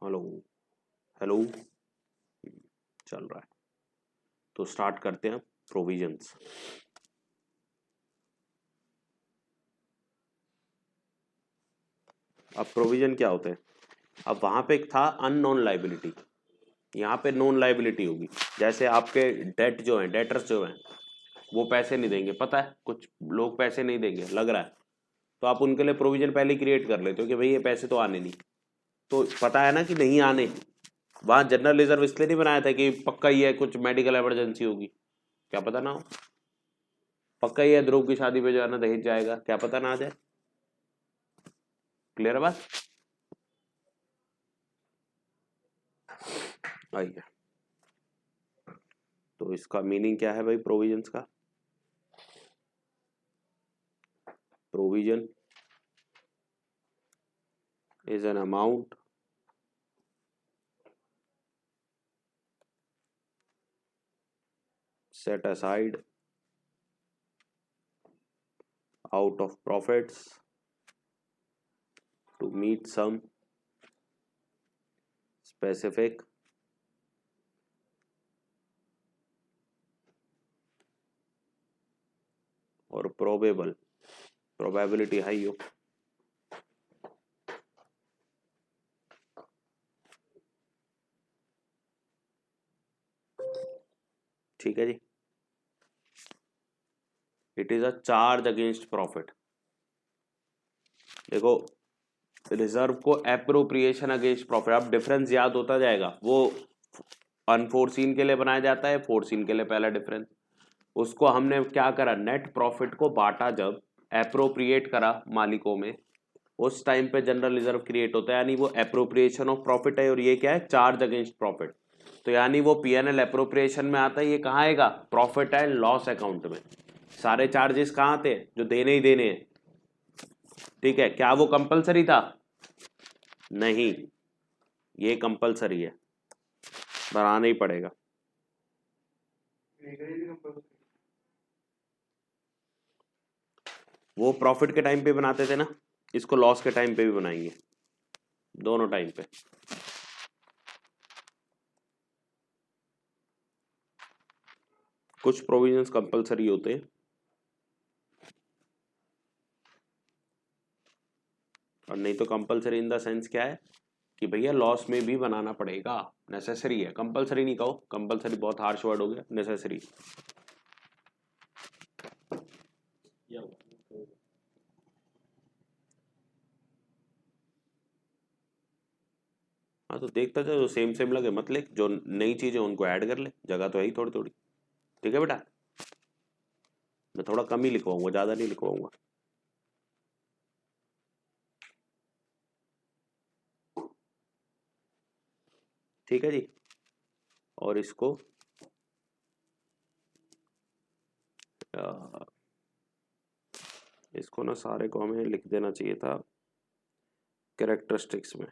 Hello hello चल रहा है तो स्टार्ट करते हैं प्रोविजंस। अब प्रोविजन क्या होते हैं? अब वहां पे एक था अननोन लाइबिलिटी, यहाँ पे नोन लाइबिलिटी होगी। जैसे आपके डेट जो है, डेटर्स जो हैं वो पैसे नहीं देंगे, पता है कुछ लोग पैसे नहीं देंगे लग रहा है, तो आप उनके लिए प्रोविजन पहले क्रिएट कर लेते हो कि भाई ये पैसे तो आने नहीं, तो पता है ना कि नहीं आने। वहां जनरल रिजर्व इसलिए नहीं बनाया था कि पक्का ही है कुछ मेडिकल इमरजेंसी होगी, क्या पता ना हो। पक्का ही है ध्रुव की शादी पे जो है ना दहेज जाएगा, क्या पता ना आ जाए। क्लियर है बात? आइए, तो इसका मीनिंग क्या है भाई प्रोविजंस का? Provision is an amount set aside out of profits to meet some specific or probability high हो। ठीक है जी। It is a charge against profit. देखो, रिजर्व को एप्रोप्रिएशन अगेंस्ट प्रॉफिट, अब डिफरेंस याद होता जाएगा। वो अनफोर्सीन के लिए बनाया जाता है, फोर्सीन के लिए पहला डिफरेंस। उसको हमने क्या करा, नेट प्रॉफिट को बांटा, जब एप्रोप्रिएट करा मालिकों में, उस टाइम पे जनरल रिजर्व क्रिएट होता है। यानी वो एप्रोप्रिएशन ऑफ प्रॉफिट है और ये क्या है, चार्ज अगेंस्ट प्रॉफिट। तो यानी वो पीएनएल एप्रोप्रिएशन में आता है, ये कहाँ आएगा, प्रॉफिट एंड लॉस अकाउंट में। सारे चार्जेस कहाँ आते हैं, जो देने ही देने हैं। ठीक है, क्या वो कंपलसरी था? नहीं, ये कंपलसरी है, बनाना ही पड़ेगा। वो प्रॉफिट के टाइम पे बनाते थे ना, इसको लॉस के टाइम पे भी बनाएंगे, दोनों टाइम पे। कुछ प्रोविजंस कंपलसरी होते हैं और नहीं तो कंपलसरी इन द सेंस क्या है कि भैया लॉस में भी बनाना पड़ेगा, नेसेसरी है। कंपलसरी नहीं कहो, कंपलसरी बहुत हार्श वर्ड हो गया, नेसेसरी। हाँ तो देखता जाओ, जो सेम सेम लगे मत लिख, जो नई चीज है उनको ऐड कर ले, जगह तो है ही थोड़ी थोड़ी। ठीक है बेटा, मैं थोड़ा कम ही लिखवाऊंगा, ज्यादा नहीं लिखवाऊंगा। ठीक है जी। और इसको ना सारे को हमें लिख देना चाहिए था कैरेक्टरिस्टिक्स में।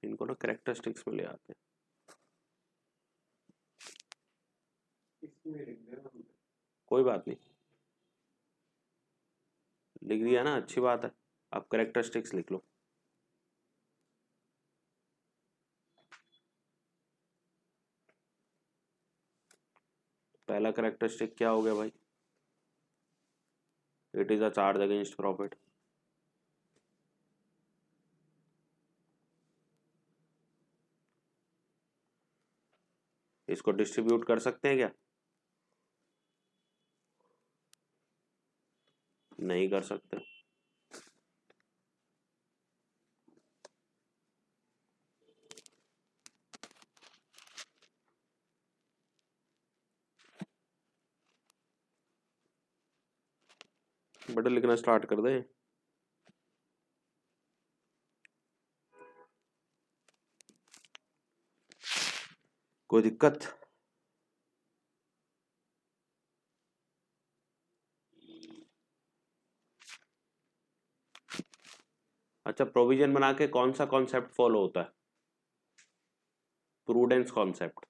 इनको ना कैरेक्टरिस्टिक्स में ले आते हैं। कोई बात नहीं, लिख दिया ना, अच्छी बात है। अब कैरेक्टरिस्टिक्स लिख लो। पहला कैरेक्टरिस्टिक क्या हो गया भाई, it is a charge against profit. इसको डिस्ट्रीब्यूट कर सकते हैं क्या? नहीं कर सकते। बेटा लिखना स्टार्ट कर दे। कोई दिक्कत? अच्छा, प्रोविजन बना के कौन सा कॉन्सेप्ट फॉलो होता है? Prudence concept.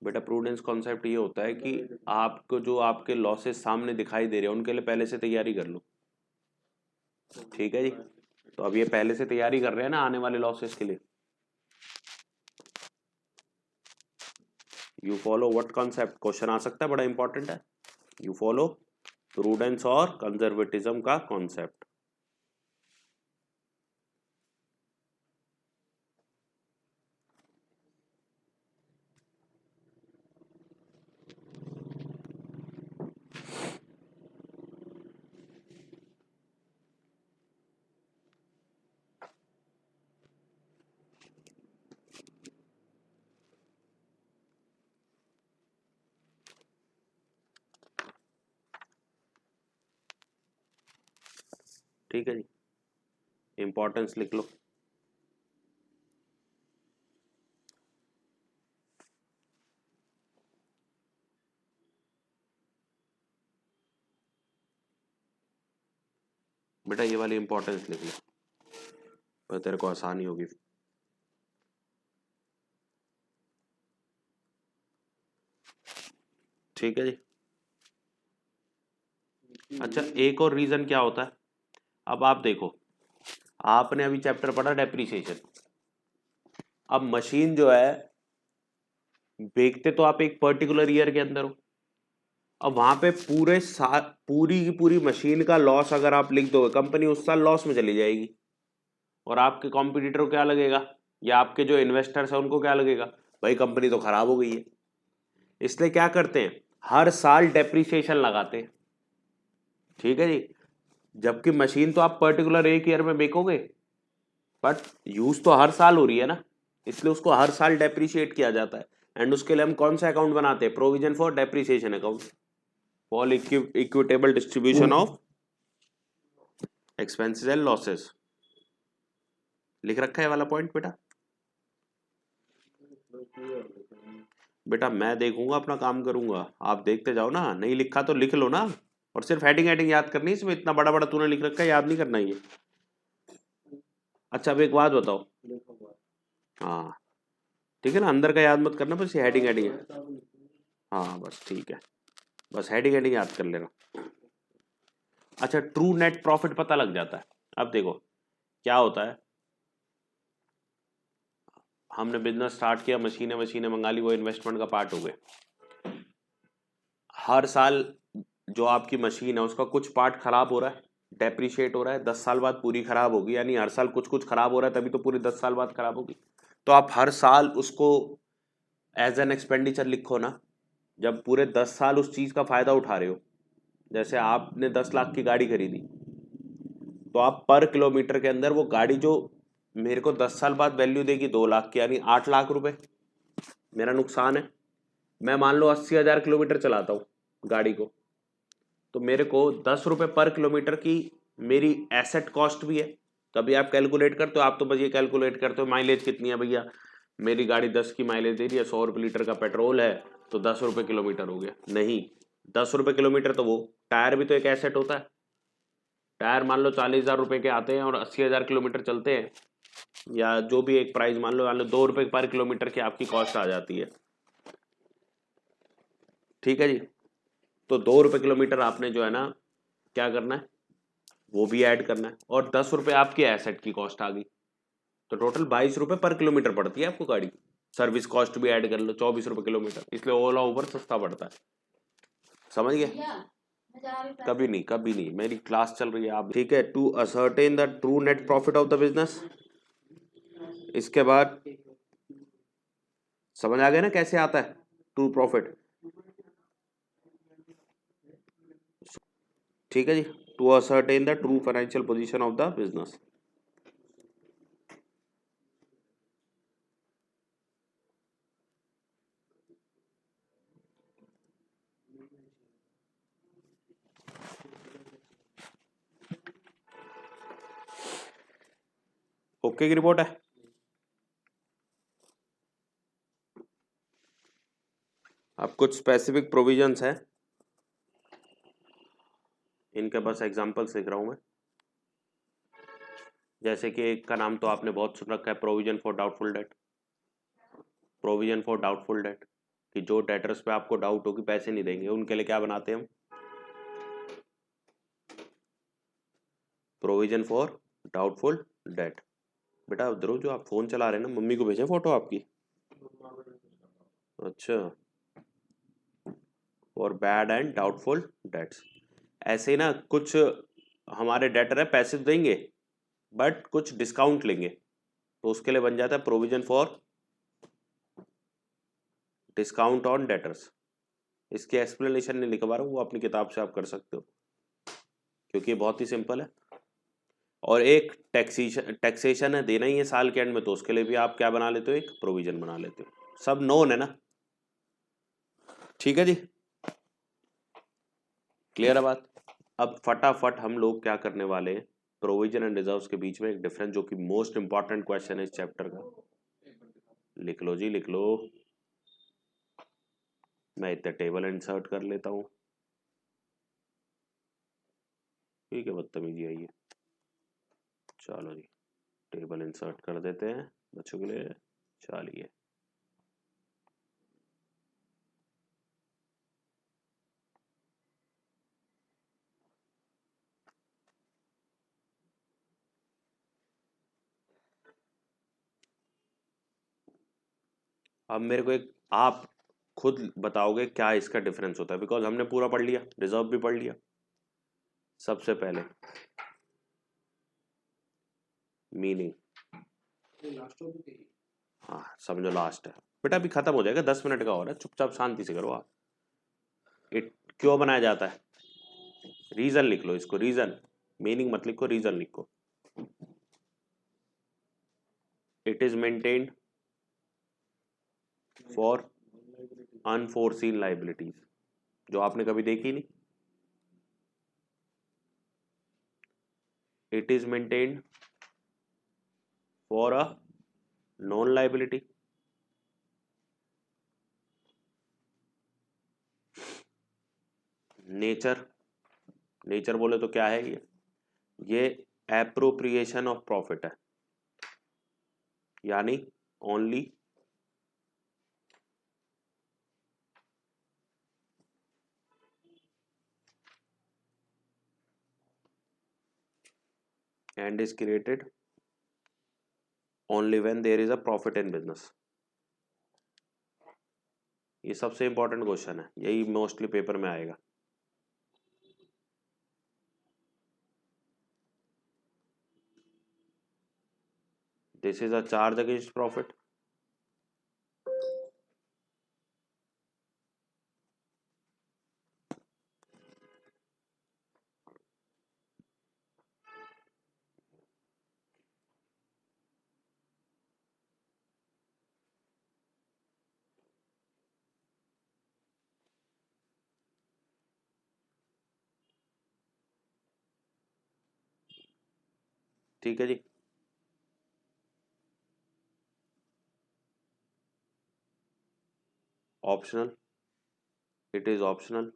बेटा प्रूडेंस कॉन्सेप्ट ये होता है कि आपको जो आपके लॉसेस सामने दिखाई दे रहे हैं उनके लिए पहले से तैयारी कर लो। ठीक है जी, तो अब ये पहले से तैयारी कर रहे हैं ना आने वाले लॉसेस के लिए। You follow what concept, question आ सकता है, बड़ा इंपॉर्टेंट है। यू फॉलो प्रूडेंस और कंजर्वेटिज्म का कॉन्सेप्ट। ठीक है जी, इंपॉर्टेंस लिख लो। बेटा ये वाली इंपॉर्टेंस लिख लो, तो तेरे को आसानी होगी। ठीक है जी। अच्छा एक और रीजन क्या होता है, अब आप देखो, आपने अभी चैप्टर पढ़ा डेप्रिसिएशन। अब मशीन जो है बेचते तो आप एक पर्टिकुलर ईयर के अंदर हो, अब वहां पे पूरे साल पूरी की पूरी मशीन का लॉस अगर आप लिख दोगे, कंपनी उस साल लॉस में चली जाएगी। और आपके कॉम्पिटिटर को क्या लगेगा, या आपके जो इन्वेस्टर्स हैं उनको क्या लगेगा, भाई कंपनी तो खराब हो गई है। इसलिए क्या करते हैं, हर साल डेप्रिसिएशन लगाते हैं। ठीक है जी, जबकि मशीन तो आप पर्टिकुलर एक ईयर में बेचोगे, बट यूज तो हर साल हो रही है ना, इसलिए उसको हर साल डेप्रिशिएट किया जाता है। एंड उसके लिए हम कौन सा अकाउंट बनाते हैं, provision for depreciation account, for equitable distribution of expenses and losses. लिख रखा है वाला पॉइंट बेटा? बेटा मैं देखूंगा, अपना काम करूंगा, आप देखते जाओ ना, नहीं लिखा तो लिख लो ना। और सिर्फ हेडिंग हेडिंग याद करनी, इसमें इतना बड़ा बड़ा तूने लिख रखा है, याद नहीं करना ये। अच्छा अब एक बात बताओ, हाँ ठीक है ना, अंदर का याद मत करना, बस ये हेडिंग हेडिंग है। हाँ बस ठीक है, बस हेडिंग हेडिंग याद कर लेना। अच्छा ट्रू नेट प्रॉफिट पता लग जाता है। अब देखो क्या होता है, हमने बिजनेस स्टार्ट किया, मशीनें मशीनें मंगा ली, वो इन्वेस्टमेंट का पार्ट हो गए। हर साल जो आपकी मशीन है उसका कुछ पार्ट खराब हो रहा है, डेप्रिशिएट हो रहा है, 10 साल बाद पूरी खराब होगी, यानी हर साल कुछ कुछ खराब हो रहा है, तभी तो पूरी 10 साल बाद खराब होगी। तो आप हर साल उसको एज एन एक्सपेंडिचर लिखो ना, जब पूरे 10 साल उस चीज का फायदा उठा रहे हो। जैसे आपने 10 लाख की गाड़ी खरीदी, तो आप पर किलोमीटर के अंदर वो गाड़ी जो मेरे को 10 साल बाद वैल्यू देगी 2 लाख की, यानी 8 लाख रुपए मेरा नुकसान है। मैं मान लो 80,000 किलोमीटर चलाता हूँ गाड़ी को, तो मेरे को 10 रुपए पर किलोमीटर की मेरी एसेट कॉस्ट भी है। कभी आप कैलकुलेट करते हो, आप तो बस ये कैलकुलेट करते हो माइलेज कितनी है भैया, मेरी गाड़ी 10 की माइलेज दे रही है, 100 रुपये लीटर का पेट्रोल है, तो 10 रुपये किलोमीटर हो गया। नहीं, 10 रुपये किलोमीटर तो वो टायर भी तो एक एसेट होता है। टायर मान लो 40,000 रुपये के आते हैं और 80,000 किलोमीटर चलते हैं, या जो भी एक प्राइस मान लो 2 रुपये पर किलोमीटर की आपकी कॉस्ट आ जाती है। ठीक है जी, तो 2 रुपये किलोमीटर आपने जो है ना क्या करना है, वो भी ऐड करना है, और 10 रुपये आपकी एसेट की कॉस्ट आ गई, तो टोटल 22 रुपये पर किलोमीटर पड़ती है आपको गाड़ी। सर्विस कॉस्ट भी ऐड कर लो, 24 रुपये किलोमीटर, इसलिए ओला उबर सस्ता पड़ता है। समझ गए? कभी नहीं कभी नहीं, मेरी क्लास चल रही है आप। ठीक है, to ascertain the true net profit of the business. इसके बाद समझ आ गया ना कैसे आता है ट्रू प्रॉफिट? ठीक है जी, to ascertain the true financial position of the business. Okay की रिपोर्ट है। अब कुछ स्पेसिफिक प्रोविजंस हैं, इनके बस एग्जांपल्स लिख रहा हूं मैं। जैसे कि एक का नाम तो आपने बहुत सुन रखा है, provision for doubtful debt. Provision for doubtful debt कि जो डेटर्स पे आपको डाउट हो कि पैसे नहीं देंगे, उनके लिए क्या बनाते हैं हम, प्रोविजन फॉर डाउटफुल डेट। बेटा ध्रुव, जो आप फोन चला रहे हैं ना, मम्मी को भेजें फोटो आपकी? अच्छा, for bad and doubtful debts. ऐसे ही ना कुछ हमारे डेटर है, पैसे तो देंगे बट कुछ डिस्काउंट लेंगे, तो उसके लिए बन जाता है provision for discount on debtors. इसकी एक्सप्लेनेशन नहीं लिखवा रहा हूँ, वो अपनी किताब से आप कर सकते हो, क्योंकि ये बहुत ही सिंपल है। और एक टैक्सेशन है, देना ही है साल के एंड में, तो उसके लिए भी आप क्या बना लेते हो, एक प्रोविजन बना लेते हो। सब नोन है ना? ठीक है जी, क्लियर है बात? अब फटाफट हम लोग क्या करने वाले हैं, प्रोविजन एंड रिजर्व्स के बीच में एक डिफरेंस, जो कि मोस्ट इंपॉर्टेंट क्वेश्चन है इस चैप्टर का। लिख लो जी, लिख लो। मैं इतना टेबल इंसर्ट कर लेता हूँ। ठीक है, बदतमीजी आई है। चलो जी, टेबल इंसर्ट कर देते हैं बच्चों के लिए। चलिए, अब मेरे को एक आप खुद बताओगे क्या इसका डिफरेंस होता है, बिकॉज हमने पूरा पढ़ लिया, रिजर्व भी पढ़ लिया। सबसे पहले मीनिंग, हाँ समझो लास्ट है बेटा, अभी खत्म हो जाएगा, 10 मिनट का और है, चुपचाप शांति से करो आप। इट क्यों बनाया जाता है, रीजन लिख लो इसको, रीजन, मीनिंग मत लिखो, रीजन लिखो। It is maintained for unforeseen liabilities, जो आपने कभी देखी नहीं। It is maintained for a non liability. Nature, nature बोले तो क्या है ये एप्रोप्रिएशन ऑफ प्रॉफिट है, यानी only and is created only when there is a profit in business। ये सबसे इंपॉर्टेंट क्वेश्चन है, यही मोस्टली पेपर में आएगा। This is a charge against profit. ठीक है जी, optional, it is optional.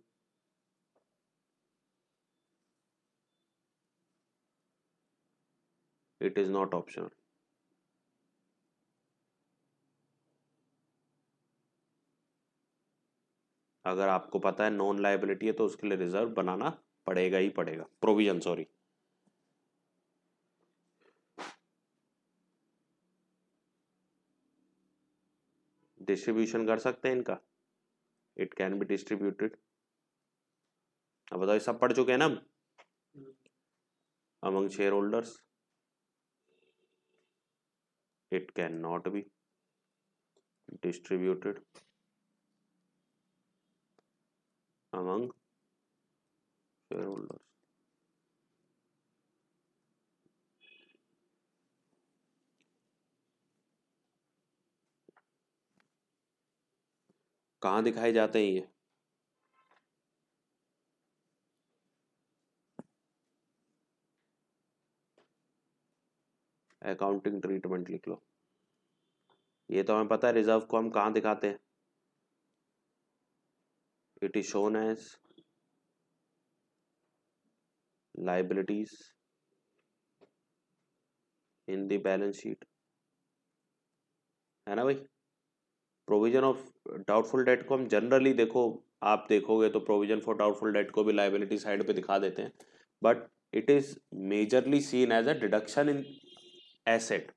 It is not optional. अगर आपको पता है नॉन लाइबिलिटी है तो उसके लिए रिजर्व बनाना पड़ेगा ही पड़ेगा, प्रोविजन सॉरी। डिस्ट्रीब्यूशन कर सकते हैं इनका, इट कैन बी डिस्ट्रीब्यूटेड। अब बताओ, सब पढ़ चुके हैं ना among share holders. It can not be distributed among share holders. कहाँ दिखाए जाते हैं ये, अकाउंटिंग ट्रीटमेंट लिख लो। ये तो हमें पता है, रिजर्व को हम कहाँ दिखाते हैं, it is shown as liabilities in the balance sheet, है ना भाई। प्रोविजन ऑफ डाउटफुल डेट को हम जनरली देखो, आप देखोगे तो प्रोविजन फॉर डाउटफुल डेट को भी लाइबिलिटी साइड पे दिखा देते हैं, but it is majorly seen as a deduction in asset.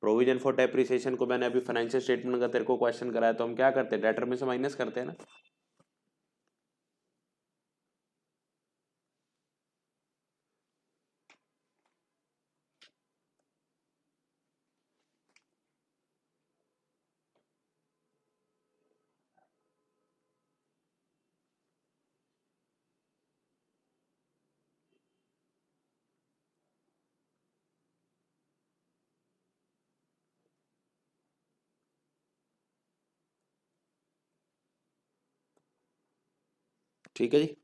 Provision for depreciation को मैंने अभी फाइनेंशियल स्टेटमेंट का तेरे को क्वेश्चन कराया तो हम क्या करते हैं, डेटर में से माइनस करते हैं ना। ठीक है जी।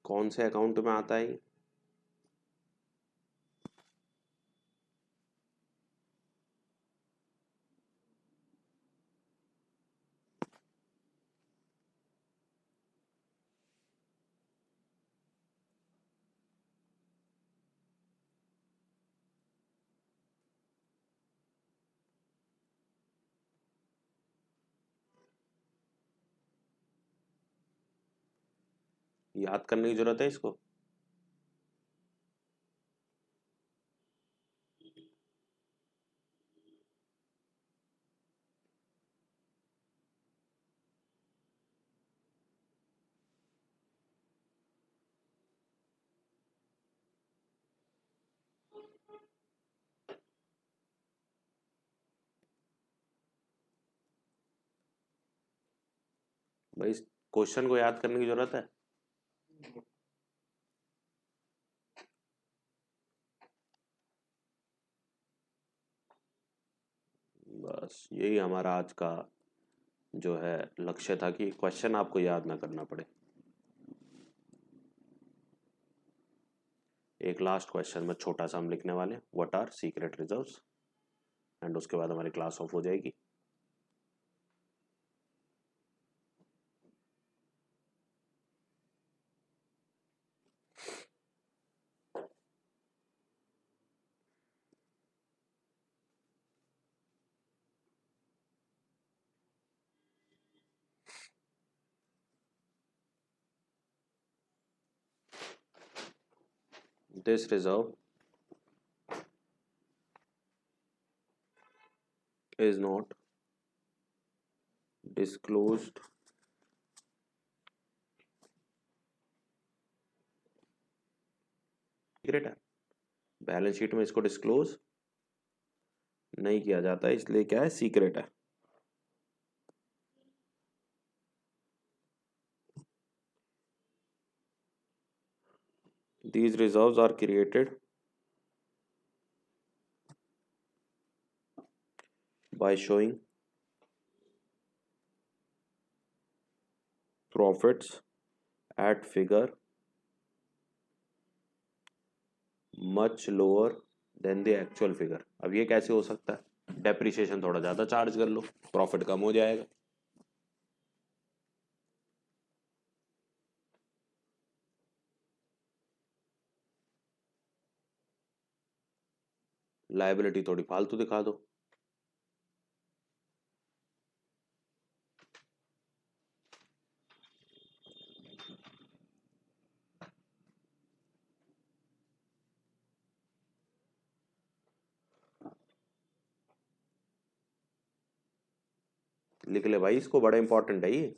कौन से अकाउंट में आता है ये? याद करने की जरूरत है इसको? भाई इस क्वेश्चन को याद करने की जरूरत है? बस यही हमारा आज का जो है लक्ष्य था कि क्वेश्चन आपको याद ना करना पड़े। एक लास्ट क्वेश्चन में छोटा सा हम लिखने वाले, what are secret reserves, and उसके बाद हमारी क्लास ऑफ हो जाएगी। This reserve is not disclosed secret है, बैलेंस शीट में इसको डिस्क्लोज नहीं किया जाता है, इसलिए क्या है, सीक्रेट है। These reserves are created by showing profits at figure much lower than the actual figure। अब ये कैसे हो सकता है, डेप्रिसिएशन थोड़ा ज्यादा चार्ज कर लो, प्रॉफिट कम हो जाएगा। लायबिलिटी थोड़ी फालतू दिखा दो। लिख ले भाई, इसको बड़ा इंपॉर्टेंट है ये।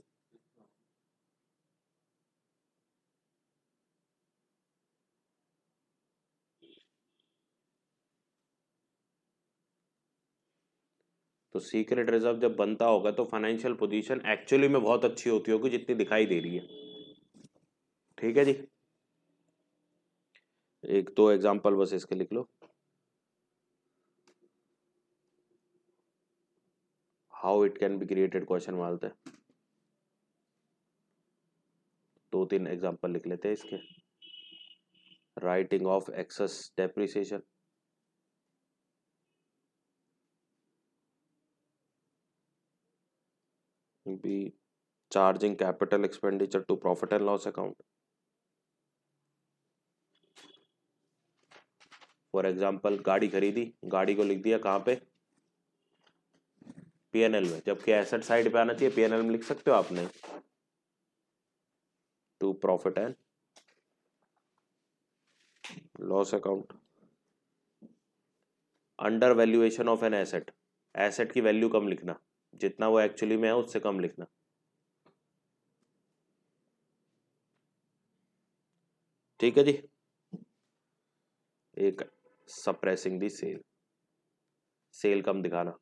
तो सीक्रेट रिजर्व जब बनता होगा तो फाइनेंशियल पोजीशन एक्चुअली में बहुत अच्छी होती होगी जितनी दिखाई दे रही है। ठीक है जी, एक दो एग्जांपल बस इसके लिख लो। How it can be created question मारते हैं, दो तीन एग्जांपल लिख लेते हैं इसके। Writing off excess depreciation, be charging capital expenditure to profit and loss account, for example गाड़ी खरीदी, गाड़ी को लिख दिया कहाँ पे, पीएनएल में, जबकि एसेट साइड पे आना चाहिए, पीएनएल में लिख सकते हो आपने, to profit and loss account. Under valuation of an asset, asset की वैल्यू कम लिखना, जितना वो एक्चुअली में है उससे कम लिखना। ठीक है जी। एक सप्रेसिंग दी सेल, सेल कम दिखाना।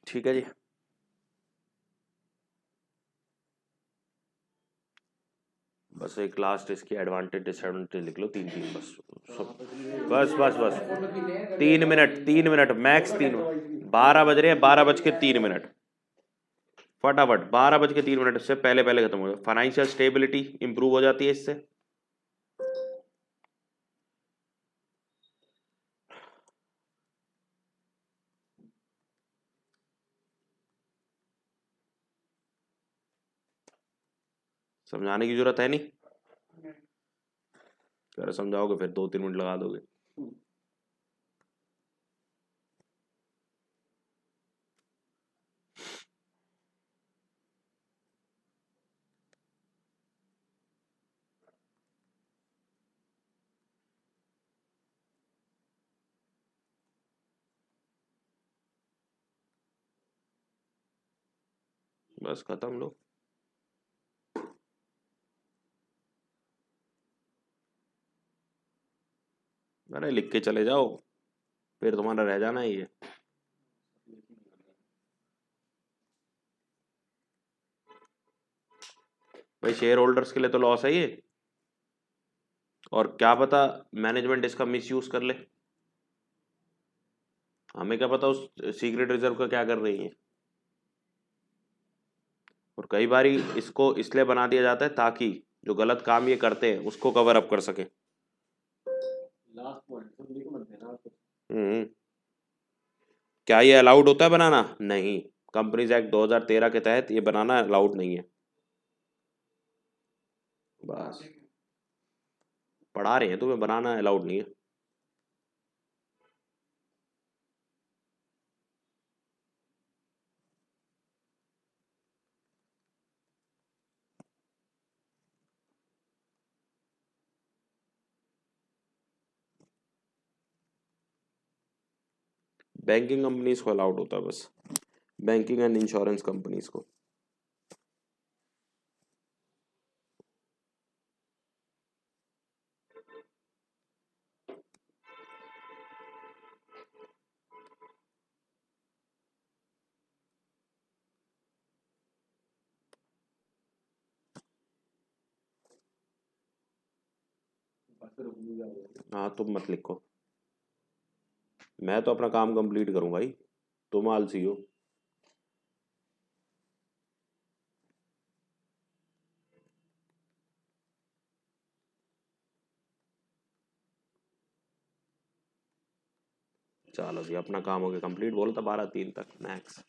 ठीक है जी। बस एक लास्ट इसकी एडवांटेज डिसएडवांटेज लिख लो, तीन तीन बस, बस बस बस 3 मिनट, 3 मिनट मैक्स, 3 मिनट, 12 बज रहे हैं, 12:03। फटाफट 12:03 से पहले पहले खत्म हो जाए। फाइनेंशियल स्टेबिलिटी इंप्रूव हो जाती है इससे। समझाने की जरूरत है नहीं, अगर समझाओगे फिर 2-3 मिनट लगा दोगे। बस खत्म लो। अरे लिख के चले जाओ, फिर तुम्हारा रह जाना ही है। भाई शेयर होल्डर्स के लिए तो लॉस है ये, और क्या पता मैनेजमेंट इसका मिसयूज कर ले, हमें क्या पता उस सीक्रेट रिजर्व का क्या कर रही है। और कई बार इसको इसलिए बना दिया जाता है ताकि जो गलत काम ये करते हैं उसको कवर अप कर सके। हम्म। क्या ये अलाउड होता है बनाना? नहीं, कंपनीज एक्ट 2013 के तहत ये बनाना अलाउड नहीं है। बस पढ़ा रहे हैं तुम्हें, बनाना अलाउड नहीं है। बैंकिंग कंपनीज को अलाउड होता है बस, बैंकिंग एंड इंश्योरेंस कंपनीज को। हाँ तुम मत लिखो, मैं तो अपना काम कंप्लीट करूँ भाई, तुम आलसी हो। चलो जी, अपना काम हो गया कंप्लीट, बोलता 12:03 तक मैक्स।